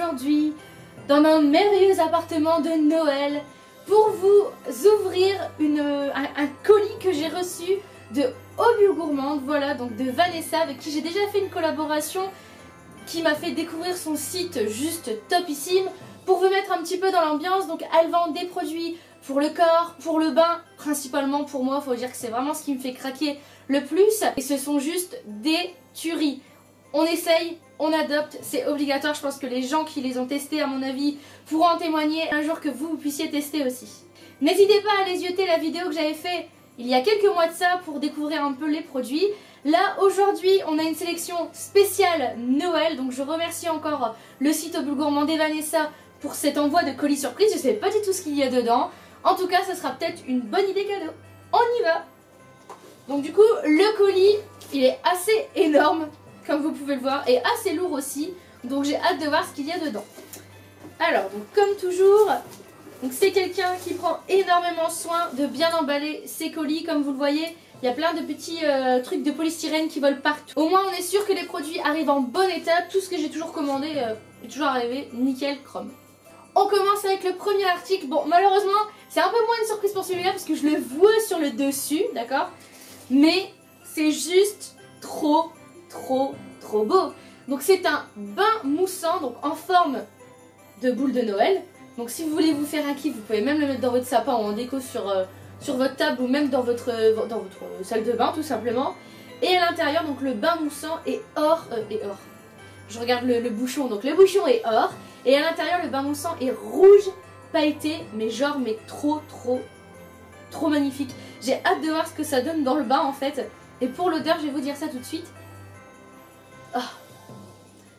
aujourd'hui dans mon merveilleux appartement de Noël pour vous ouvrir un colis que j'ai reçu de Aux Bulles Gourmandes, voilà, donc de Vanessa avec qui j'ai déjà fait une collaboration qui m'a fait découvrir son site juste topissime. Pour vous mettre un petit peu dans l'ambiance, donc elle vend des produits pour le corps, pour le bain, principalement pour moi, faut dire que c'est vraiment ce qui me fait craquer le plus. Et ce sont juste des tueries. On essaye, on adopte, c'est obligatoire. Je pense que les gens qui les ont testés, à mon avis, pourront en témoigner un jour que vous puissiez tester aussi. N'hésitez pas à aller zioter la vidéo que j'avais fait il y a quelques mois de ça pour découvrir un peu les produits. Là, aujourd'hui, on a une sélection spéciale Noël. Donc je remercie encore le site Aux Bulles Gourmandes et Vanessa pour cet envoi de colis surprise. Je ne sais pas du tout ce qu'il y a dedans. En tout cas, ça sera peut-être une bonne idée cadeau. On y va! Donc du coup, le colis, il est assez énorme, comme vous pouvez le voir, et assez lourd aussi. Donc j'ai hâte de voir ce qu'il y a dedans. Alors, donc comme toujours, c'est quelqu'un qui prend énormément soin de bien emballer ses colis. Comme vous le voyez, il y a plein de petits trucs de polystyrène qui volent partout. Au moins, on est sûr que les produits arrivent en bon état. Tout ce que j'ai toujours commandé est toujours arrivé nickel chrome. On commence avec le premier article. Bon, malheureusement, c'est un peu moins une surprise pour celui-là parce que je le vois sur le dessus, d'accord? Mais c'est juste trop beau. Donc c'est un bain moussant, donc en forme de boule de Noël. Donc si vous voulez vous faire un kiff, vous pouvez même le mettre dans votre sapin ou en déco sur votre table ou même dans votre salle de bain tout simplement. Et à l'intérieur, donc le bain moussant est or. Je regarde le bouchon, donc le bouchon est or. Et à l'intérieur, le bain moussant est rouge pailleté, mais genre trop magnifique. J'ai hâte de voir ce que ça donne dans le bain en fait. Et pour l'odeur, je vais vous dire ça tout de suite. Oh,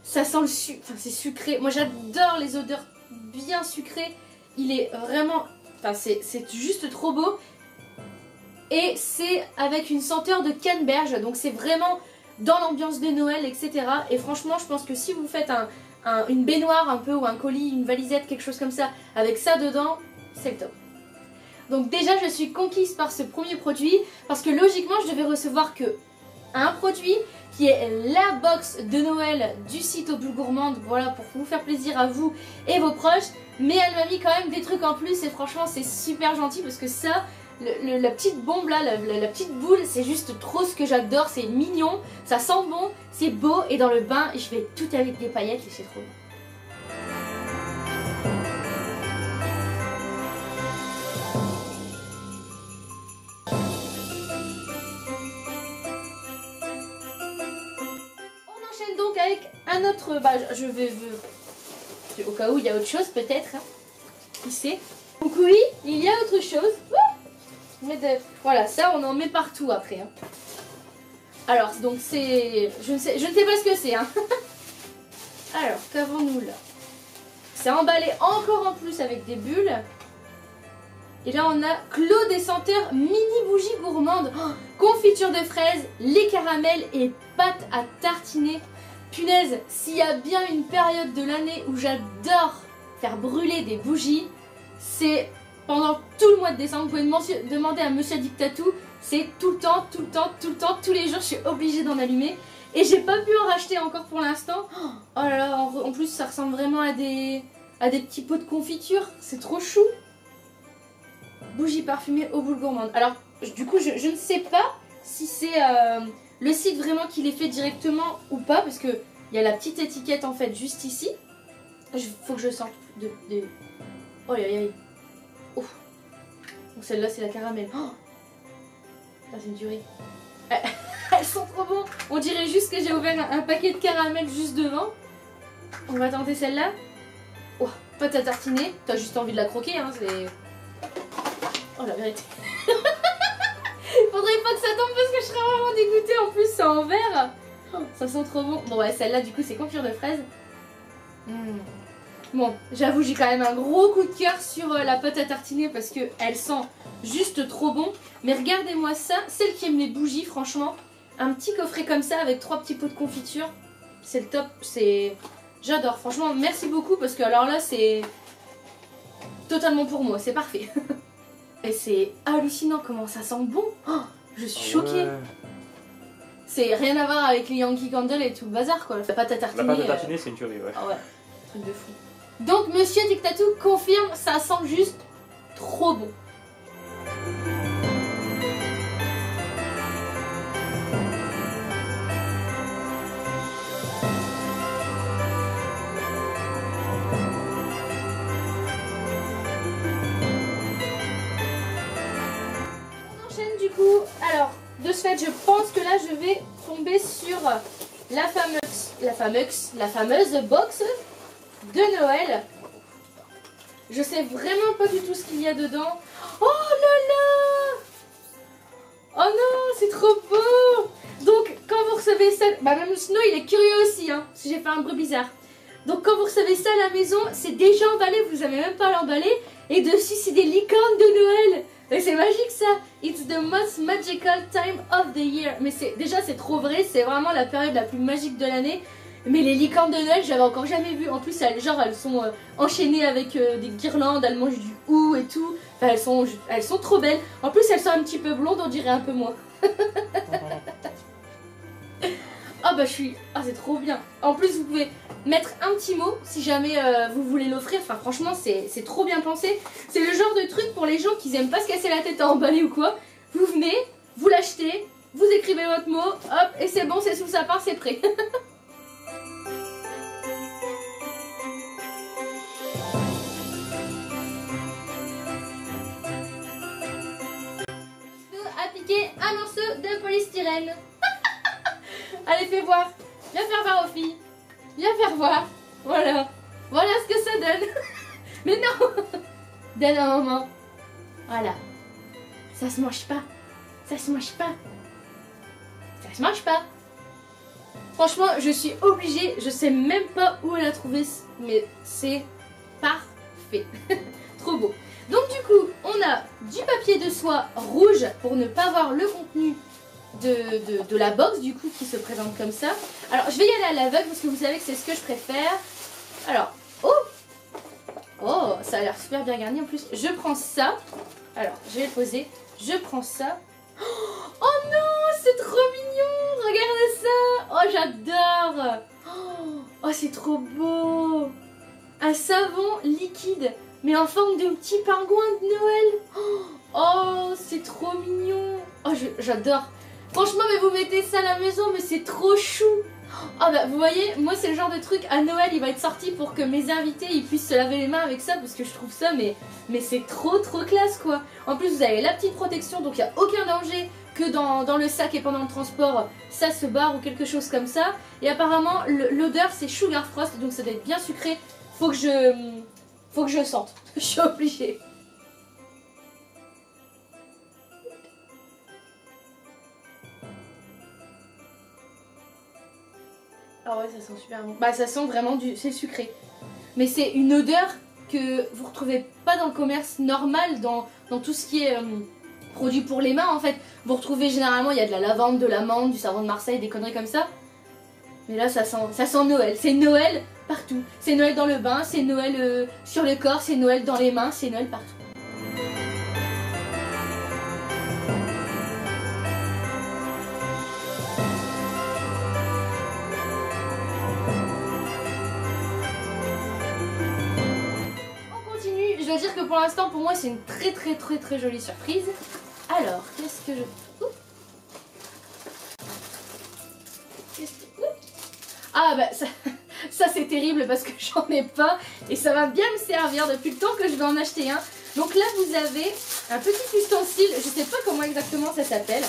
ça sent le sucre, enfin c'est sucré. Moi j'adore les odeurs bien sucrées. Il est vraiment, enfin c'est juste trop beau. Et c'est avec une senteur de canneberge, donc c'est vraiment dans l'ambiance de Noël, etc. Et franchement, je pense que si vous faites une baignoire un peu ou un colis, une valisette, quelque chose comme ça, avec ça dedans, c'est le top. Donc déjà, je suis conquise par ce premier produit parce que logiquement, je devais recevoir que un produit qui est la box de Noël du site Aux Bulles Gourmandes, voilà, pour vous faire plaisir à vous et vos proches. Mais elle m'a mis quand même des trucs en plus et franchement, c'est super gentil parce que ça, la petite bombe là, la petite boule, c'est juste trop ce que j'adore, c'est mignon, ça sent bon, c'est beau et dans le bain, je fais tout avec des paillettes et c'est trop bon. On enchaîne donc avec un autre, je vais au cas où il y a autre chose peut-être, hein. Qui sait. Donc oui, il y a autre chose. Voilà, ça on en met partout après. Hein. Alors, donc c'est... Je ne sais pas ce que c'est. Hein. Alors, qu'avons-nous là? C'est emballé encore en plus avec des bulles. Et là on a Clos des senteurs mini bougies gourmandes. Oh, confiture de fraises, lait caramel et pâte à tartiner. Punaise, s'il y a bien une période de l'année où j'adore faire brûler des bougies, c'est... pendant tout le mois de décembre. Vous pouvez demander à Monsieur Dictatou, c'est tout le temps, tous les jours, je suis obligée d'en allumer. Et j'ai pas pu en racheter encore pour l'instant. Oh là là, en plus ça ressemble vraiment à des petits pots de confiture, c'est trop chou. Bougies parfumées Aux Bulles Gourmandes. Alors, du coup, je ne sais pas si c'est le site vraiment qui les fait directement ou pas, parce qu'il y a la petite étiquette en fait juste ici. Faut que je sente Oh aïe aïe. Oh. Donc celle-là c'est la caramel. Oh. Là c'est une durée. Elles sont trop bonnes. On dirait juste que j'ai ouvert un paquet de caramel juste devant. On va tenter celle-là. Oh, pâte à tartiner. T'as juste envie de la croquer, hein. C'est... Oh la vérité. Faudrait pas que ça tombe parce que je serais vraiment dégoûtée. En plus c'est en verre. Oh, ça sent trop bon. Bon ouais, celle-là du coup c'est confiture de fraises. Bon, j'avoue, j'ai quand même un gros coup de cœur sur la pâte à tartiner parce qu'elle sent juste trop bon. Mais regardez-moi ça, celle qui aime les bougies, franchement, un petit coffret comme ça avec 3 petits pots de confiture, c'est le top, c'est... J'adore, franchement, merci beaucoup parce que alors là, c'est totalement pour moi, c'est parfait. Et c'est hallucinant comment ça sent bon. Oh, je suis choquée. Ouais. C'est rien à voir avec les Yankee Candle et tout le bazar quoi. La pâte à tartiner, c'est une tuerie, ouais. Ah ouais. Truc de fou. Donc Monsieur Tic Tatou confirme, ça sent juste trop bon. On enchaîne du coup. Alors, de ce fait, je pense que là, je vais tomber sur la fameuse box de Noël. Je sais vraiment pas du tout ce qu'il y a dedans. Oh là là! Oh non, c'est trop beau! Donc, quand vous recevez ça... Bah même Snow, il est curieux aussi, hein, si j'ai fait un bruit bizarre. Donc, quand vous recevez ça à la maison, c'est déjà emballé, vous n'avez même pas à l'emballer. Et dessus, c'est des licornes de Noël. Et c'est magique ça! It's the most magical time of the year. Mais déjà, c'est trop vrai, c'est vraiment la période la plus magique de l'année. Mais les licornes de Noël, j'avais encore jamais vu. En plus, elles sont enchaînées avec des guirlandes, elles mangent du hou et tout. Enfin, elles sont trop belles. En plus, elles sont un petit peu blondes, on dirait un peu moi. Ah bah ah, c'est trop bien. En plus, vous pouvez mettre un petit mot si jamais vous voulez l'offrir. Enfin, franchement, c'est trop bien pensé. C'est le genre de truc pour les gens qui n'aiment pas se casser la tête à emballer ou quoi. Vous venez, vous l'achetez, vous écrivez votre mot, hop, et c'est bon, c'est sous sa part, c'est prêt. Appliquer un morceau de polystyrène. Allez, fais voir. Viens faire voir aux filles. Viens faire voir. Voilà. Voilà ce que ça donne. Mais non. Donne un moment. Voilà. Ça se mange pas. Ça se mange pas. Ça se mange pas. Franchement, je suis obligée. Je sais même pas où elle a trouvé. Mais c'est parfait. Trop beau. Donc du coup, on a du papier de soie rouge pour ne pas voir le contenu de la box du coup qui se présente comme ça. Alors je vais y aller à l'aveugle parce que vous savez que c'est ce que je préfère. Alors, oh, ça a l'air super bien garni en plus. Je prends ça. Alors, je vais le poser. Je prends ça. Oh non, c'est trop mignon. Regardez ça. Oh, j'adore. Oh, c'est trop beau. Un savon liquide. Mais en forme de petit pingouin de Noël. Oh, c'est trop mignon. Oh, j'adore. Franchement, mais vous mettez ça à la maison, mais c'est trop chou. Oh, bah, vous voyez, moi, c'est le genre de truc, à Noël, il va être sorti pour que mes invités, ils puissent se laver les mains avec ça, parce que je trouve ça, mais c'est trop classe, quoi. En plus, vous avez la petite protection, donc il n'y a aucun danger que dans le sac et pendant le transport, ça se barre ou quelque chose comme ça. Et apparemment, l'odeur, c'est Sugar Frost, donc ça doit être bien sucré. Faut que je sente. Je suis obligée. Ah ouais, ça sent super bon. Bah ça sent vraiment c'est sucré. Mais c'est une odeur que vous retrouvez pas dans le commerce normal, dans tout ce qui est produit pour les mains en fait. Vous retrouvez généralement, il y a de la lavande, de l'amande, du savon de Marseille, des conneries comme ça. Mais là ça sent Noël. C'est Noël partout. C'est Noël dans le bain, c'est Noël sur le corps, c'est Noël dans les mains, c'est Noël partout. On continue. Je dois dire que pour l'instant, pour moi, c'est une très jolie surprise. Alors, qu'est-ce que je... Ah bah ça c'est terrible parce que j'en ai pas et ça va bien me servir depuis le temps que je vais en acheter un. Donc là vous avez un petit ustensile, je sais pas comment exactement ça s'appelle,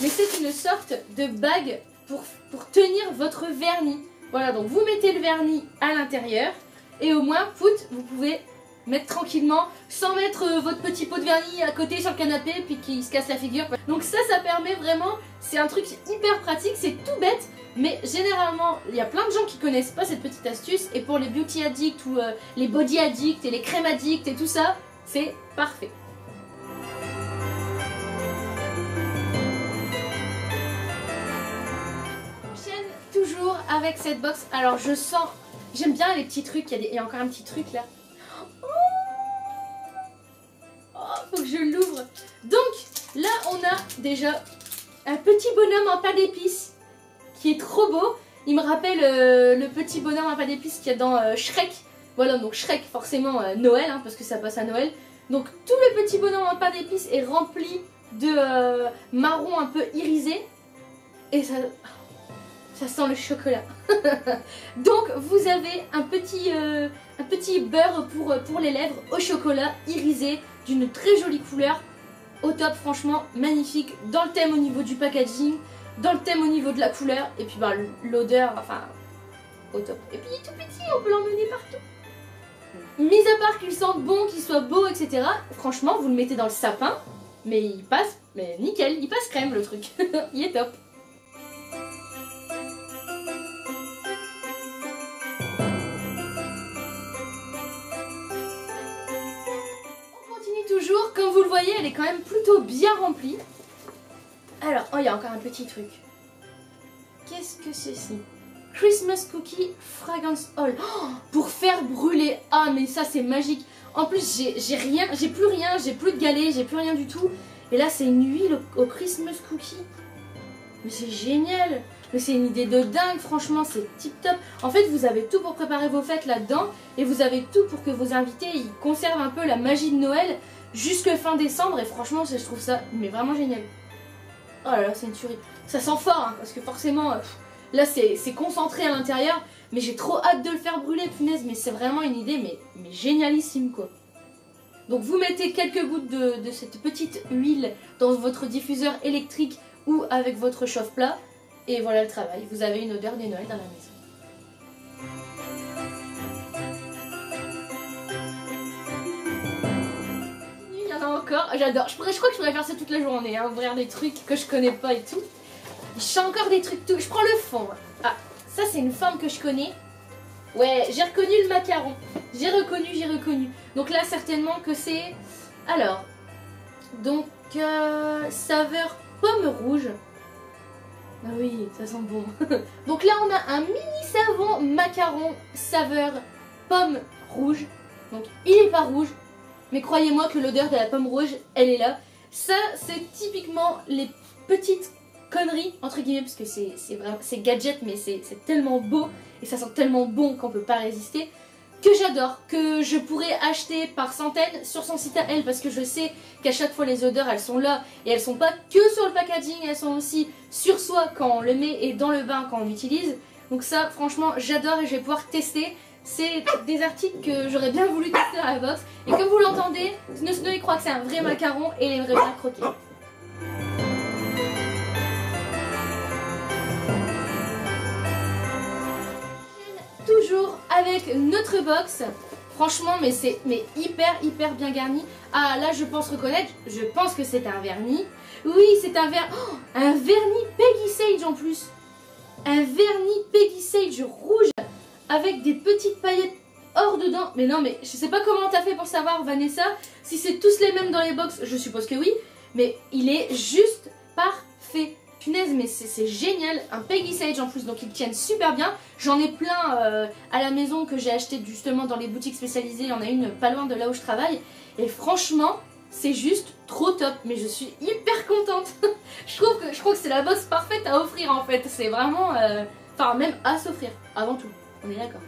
mais c'est une sorte de bague pour tenir votre vernis. Voilà, donc vous mettez le vernis à l'intérieur et au moins, vous pouvez mettre tranquillement sans mettre votre petit pot de vernis à côté sur le canapé puis qui se casse la figure. Donc ça permet vraiment, c'est un truc hyper pratique, c'est tout bête. Mais généralement, il y a plein de gens qui connaissent pas cette petite astuce et pour les beauty addicts ou les body addicts et les crèmes addicts et tout ça, c'est parfait. J'enchaîne toujours avec cette box. Alors je sens, j'aime bien les petits trucs, il y a encore un petit truc là. Oh, faut que je l'ouvre. Donc là on a déjà un petit bonhomme en pain d'épices qui est trop beau. Il me rappelle le petit bonhomme à pain d'épices qu'il y a dans Shrek. Voilà, donc Shrek, forcément Noël, hein, parce que ça passe à Noël. Donc tout le petit bonhomme à pain d'épices est rempli de marron un peu irisé. Et ça sent le chocolat. Donc vous avez un petit beurre pour les lèvres au chocolat irisé d'une très jolie couleur. Au top, franchement, magnifique. Dans le thème au niveau du packaging, dans le thème au niveau de la couleur. Et puis bah, l'odeur, enfin, au top. Et puis il est tout petit, on peut l'emmener partout. Mis à part qu'il sente bon, qu'il soit beau, etc. Franchement, vous le mettez dans le sapin. Mais il passe, mais nickel, il passe crème le truc. Il est top. Toujours, comme vous le voyez, elle est quand même plutôt bien remplie. Alors, oh, il y a encore un petit truc. Qu'est-ce que c'est ci? Christmas Cookie Fragrance Oil. Oh, pour faire brûler. Ah, mais ça, c'est magique. En plus, j'ai plus de galets, j'ai plus rien du tout. Et là, c'est une huile au Christmas Cookie. Mais c'est génial. Mais c'est une idée de dingue, franchement, c'est tip top. En fait, vous avez tout pour préparer vos fêtes là-dedans. Et vous avez tout pour que vos invités ils conservent un peu la magie de Noël jusque fin décembre. Et franchement, je trouve ça mais vraiment génial. Oh là là, c'est une tuerie. Ça sent fort, hein, parce que forcément, là, c'est concentré à l'intérieur. Mais j'ai trop hâte de le faire brûler, punaise. Mais c'est vraiment une idée mais génialissime, quoi. Donc, vous mettez quelques gouttes de cette petite huile dans votre diffuseur électrique ou avec votre chauffe-plat. Et voilà le travail, vous avez une odeur de Noël dans la maison. Il y en a encore, j'adore. Je crois que je pourrais faire ça toute la journée, hein, ouvrir des trucs que je connais pas et tout. J'ai encore des trucs tout. Je prends le fond. Ah, ça c'est une forme que je connais. Ouais, j'ai reconnu le macaron. J'ai reconnu. Donc là, certainement que c'est... Alors, donc, saveur pomme rouge. Ah oui, ça sent bon. Donc là, on a un mini savon macaron saveur pomme rouge. Donc, il n'est pas rouge, mais croyez-moi que l'odeur de la pomme rouge, elle est là. Ça, c'est typiquement les petites conneries, entre guillemets, parce que c'est gadget, mais c'est tellement beau et ça sent tellement bon qu'on peut pas résister. Que j'adore, que je pourrais acheter par centaines sur son site à elle, parce que je sais qu'à chaque fois les odeurs elles sont là et elles sont pas que sur le packaging, elles sont aussi sur soi quand on le met et dans le bain quand on l'utilise. Donc ça franchement j'adore et je vais pouvoir tester. C'est des articles que j'aurais bien voulu tester dans la box. Et comme vous l'entendez, Snow il croit que c'est un vrai macaron et il aimerait bien croquer. Toujours avec notre box. Franchement, mais c'est hyper bien garni. Ah là, je pense reconnaître. Je pense que c'est un vernis. Oui, c'est un vernis. Oh, un vernis Peggy Sage en plus. Un vernis Peggy Sage rouge avec des petites paillettes or dedans. Mais non, mais je sais pas comment t'as fait pour savoir, Vanessa. Si c'est tous les mêmes dans les box, je suppose que oui. Mais il est juste parfait. Punaise, mais c'est génial, un Peggy Sage en plus, donc ils tiennent super bien. J'en ai plein à la maison que j'ai acheté justement dans les boutiques spécialisées. Il y en a une pas loin de là où je travaille. Et franchement, c'est juste trop top. Mais je suis hyper contente. je crois que c'est la box parfaite à offrir en fait. C'est vraiment, enfin même à s'offrir, avant tout. On est d'accord.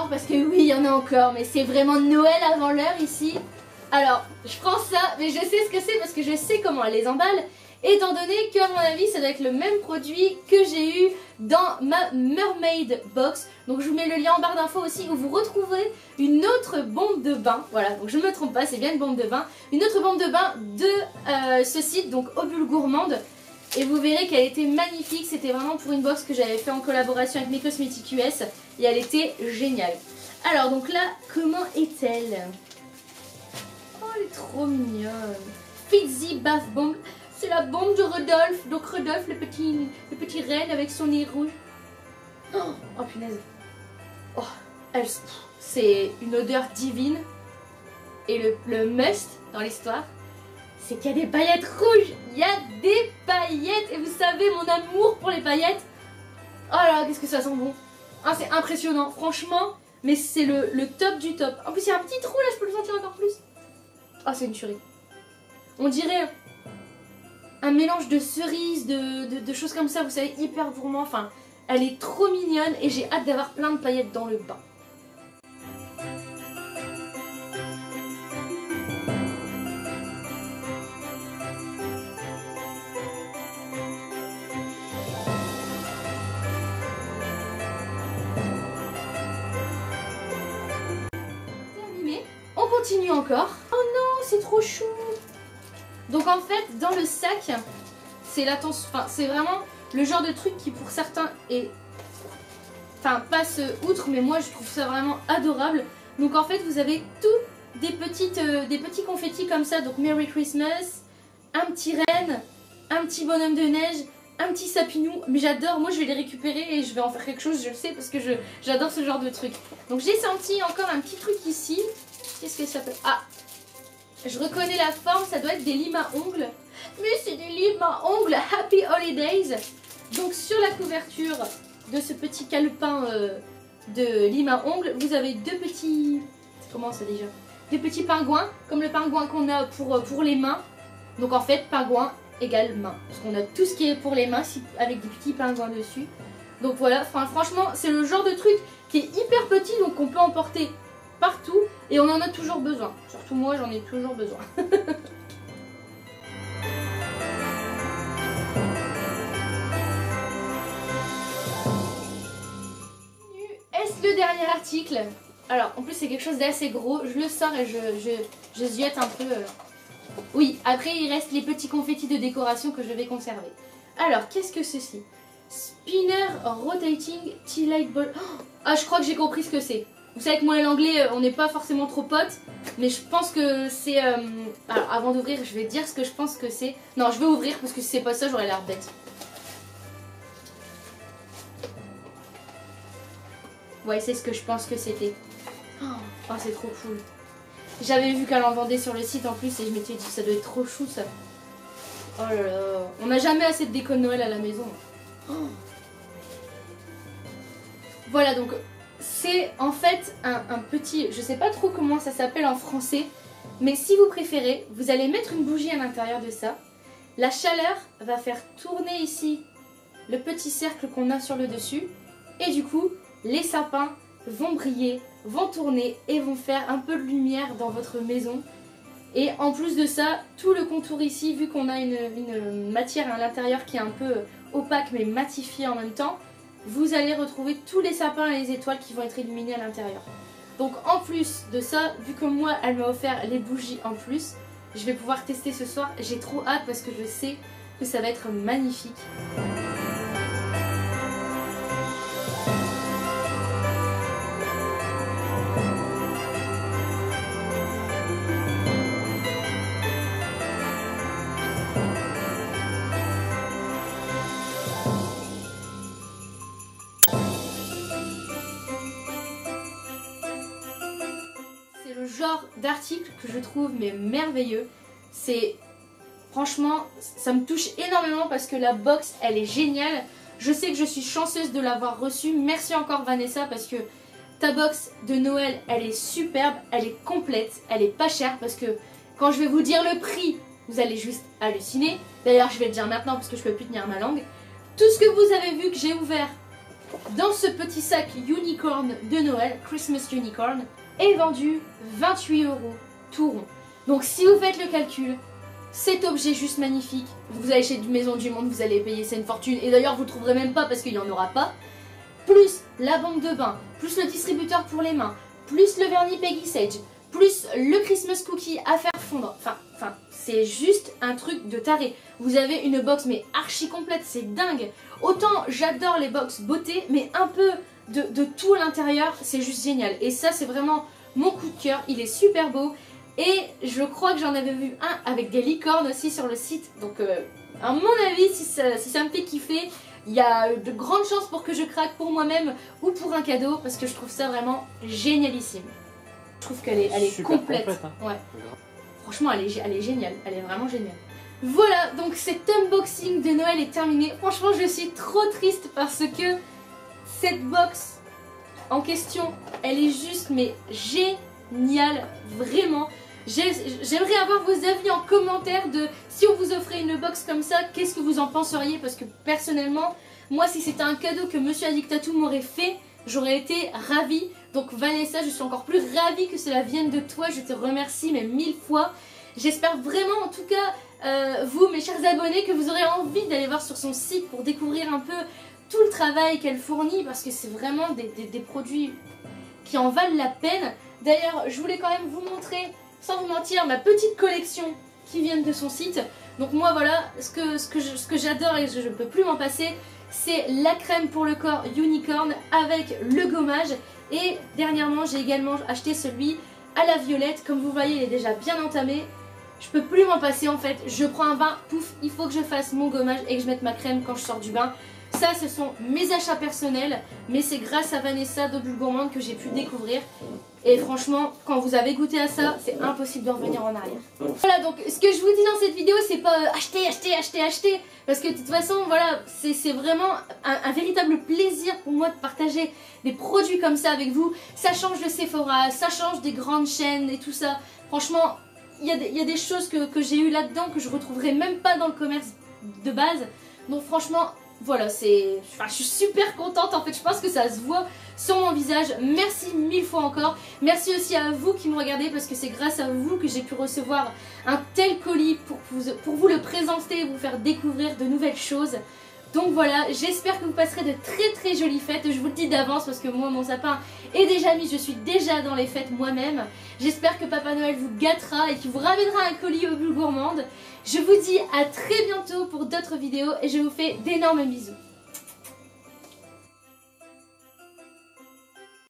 Parce que oui, il y en a encore, mais c'est vraiment Noël avant l'heure ici. Alors, je prends ça, mais je sais ce que c'est parce que je sais comment elle les emballe. Étant donné qu'à mon avis, ça doit être le même produit que j'ai eu dans ma Mermaid Box. Donc je vous mets le lien en barre d'infos aussi où vous retrouverez une autre bombe de bain. Voilà, donc je ne me trompe pas, c'est bien une bombe de bain. Une autre bombe de bain de ce site, donc Obule Gourmande. Et vous verrez qu'elle était magnifique, c'était vraiment pour une box que j'avais fait en collaboration avec Mes Cosmetics US et elle était géniale. Alors donc là, comment est-elle? Oh, elle est trop mignonne. Fizzy Bath Bomb, c'est la bombe de Rodolphe. Donc Rodolphe, le petit renne avec son nez rouge. Oh punaise. Oh, c'est une odeur divine. Et le must dans l'histoire, c'est qu'il y a des paillettes rouges. Il y a des paillettes. Et vous savez mon amour pour les paillettes. Oh là, qu'est-ce que ça sent bon. Ah, c'est impressionnant. Franchement, mais c'est le top du top. En plus il y a un petit trou là, je peux le sentir encore plus. Ah c'est une tuerie. On dirait un mélange de cerises, de choses comme ça, vous savez, hyper gourmand. Enfin, elle est trop mignonne et j'ai hâte d'avoir plein de paillettes dans le bain. Terminé. On continue encore. Oh non, c'est trop chou. Donc en fait, dans le sac, c'est l'attention, enfin c'est vraiment le genre de truc qui pour certains est, enfin passe outre, mais moi je trouve ça vraiment adorable. Donc en fait, vous avez tout des petits confettis comme ça. Donc Merry Christmas, un petit renne, un petit bonhomme de neige, un petit sapinou. Mais j'adore. Moi je vais les récupérer et je vais en faire quelque chose. Je le sais parce que j'adore ce genre de truc. Donc j'ai senti encore un petit truc ici. Qu'est-ce que ça peut... Ah. Je reconnais la forme, ça doit être des limes à ongles. Mais c'est des limes à ongles Happy Holidays. Donc sur la couverture de ce petit calepin de limes à ongles, vous avez deux petits... Comment ça déjà? Deux petits pingouins, comme le pingouin qu'on a pour les mains. Donc en fait, pingouin égale main. Parce qu'on a tout ce qui est pour les mains avec des petits pingouins dessus. Donc voilà, enfin, franchement, c'est le genre de truc qui est hyper petit, donc on peut emporter partout et on en a toujours besoin. Surtout moi, j'en ai toujours besoin. Est-ce le dernier article? Alors, en plus, c'est quelque chose d'assez gros. Je le sors et je ziote un peu. Oui, après, il reste les petits confettis de décoration que je vais conserver. Alors, qu'est-ce que ceci? Spinner Rotating Tea Light Ball. Ah, je crois que j'ai compris ce que c'est. Vous savez que moi et l'anglais, on n'est pas forcément trop potes, mais je pense que c'est... Alors, avant d'ouvrir, je vais dire ce que je pense que c'est. Non, je vais ouvrir parce que si c'est pas ça, j'aurais l'air bête. Ouais, c'est ce que je pense que c'était. Oh, c'est trop cool. J'avais vu qu'elle en vendait sur le site en plus et je m'étais dit, ça doit être trop chou ça. Oh là là, on n'a jamais assez de déco de Noël à la maison. Oh. Voilà, donc... C'est en fait un petit, je sais pas trop comment ça s'appelle en français, mais si vous préférez, vous allez mettre une bougie à l'intérieur de ça. La chaleur va faire tourner ici le petit cercle qu'on a sur le dessus. Et du coup, les sapins vont briller, vont tourner et vont faire un peu de lumière dans votre maison. Et en plus de ça, tout le contour ici, vu qu'on a une matière à l'intérieur qui est un peu opaque mais matifiée en même temps, vous allez retrouver tous les sapins et les étoiles qui vont être illuminés à l'intérieur. Donc en plus de ça, vu que moi elle m'a offert les bougies en plus, je vais pouvoir tester ce soir. J'ai trop hâte parce que je sais que ça va être magnifique. Genre d'article que je trouve mais merveilleux. C'est franchement, ça me touche énormément parce que la box elle est géniale. Je sais que je suis chanceuse de l'avoir reçue. Merci encore Vanessa parce que ta box de Noël elle est superbe, elle est complète, elle est pas chère parce que quand je vais vous dire le prix, vous allez juste halluciner. D'ailleurs je vais le dire maintenant parce que je peux plus tenir ma langue. Tout ce que vous avez vu que j'ai ouvert dans ce petit sac Unicorn de Noël, Christmas Unicorn, est vendu 28 € tout rond. Donc si vous faites le calcul, cet objet juste magnifique, vous allez chez Maison du Monde, vous allez payer, c'est une fortune. Et d'ailleurs vous ne le trouverez même pas parce qu'il n'y en aura pas. Plus la bombe de bain, plus le distributeur pour les mains, plus le vernis Peggy Sage, plus le Christmas Cookie à faire fondre. Enfin, c'est juste un truc de taré. Vous avez une box mais archi complète, c'est dingue. Autant j'adore les box beauté, mais un peu de tout à l'intérieur, c'est juste génial. Et ça, c'est vraiment mon coup de cœur. Il est super beau. Et je crois que j'en avais vu un avec des licornes aussi sur le site. Donc, à mon avis, si ça me fait kiffer, il y a de grandes chances pour que je craque pour moi-même ou pour un cadeau. Parce que je trouve ça vraiment génialissime. Je trouve qu'elle est complète. Hein. Ouais. Franchement, elle est géniale. Elle est vraiment géniale. Voilà, donc cet unboxing de Noël est terminé. Franchement, je suis trop triste parce que cette box en question, elle est juste mais géniale, vraiment. J'aimerais avoir vos avis en commentaire de si on vous offrait une box comme ça, qu'est-ce que vous en penseriez? Parce que personnellement, moi si c'était un cadeau que Monsieur Addictatou m'aurait fait, j'aurais été ravie. Donc Vanessa, je suis encore plus ravie que cela vienne de toi, je te remercie mais 1000 fois. J'espère vraiment en tout cas, vous mes chers abonnés, que vous aurez envie d'aller voir sur son site pour découvrir un peu tout le travail qu'elle fournit, parce que c'est vraiment des produits qui en valent la peine. D'ailleurs, je voulais quand même vous montrer, sans vous mentir, ma petite collection qui vient de son site. Donc moi voilà, ce que j'adore et je ne peux plus m'en passer, c'est la crème pour le corps Unicorn avec le gommage. Et dernièrement, j'ai également acheté celui à la violette. Comme vous voyez, il est déjà bien entamé. Je peux plus m'en passer en fait. Je prends un bain, pouf, il faut que je fasse mon gommage et que je mette ma crème quand je sors du bain. Ça, ce sont mes achats personnels, mais c'est grâce à Vanessa de Bulle Gourmande que j'ai pu découvrir. Et franchement, quand vous avez goûté à ça, c'est impossible de revenir en arrière. Voilà, donc ce que je vous dis dans cette vidéo, c'est pas acheter, acheter, acheter, acheter. Parce que de toute façon, voilà, c'est vraiment un véritable plaisir pour moi de partager des produits comme ça avec vous. Ça change le Sephora, ça change des grandes chaînes et tout ça. Franchement, il y a des choses que j'ai eues là-dedans que je retrouverai même pas dans le commerce de base. Donc franchement, voilà, je suis super contente. En fait, je pense que ça se voit sur mon visage. Merci 1000 fois encore. Merci aussi à vous qui me regardez, parce que c'est grâce à vous que j'ai pu recevoir un tel colis pour vous le présenter et vous faire découvrir de nouvelles choses. Donc voilà, j'espère que vous passerez de très jolies fêtes. Je vous le dis d'avance parce que moi, mon sapin est déjà mis. Je suis déjà dans les fêtes moi-même. J'espère que Papa Noël vous gâtera et qu'il vous ramènera un colis aux Bulles Gourmandes. Je vous dis à très bientôt pour d'autres vidéos et je vous fais d'énormes bisous.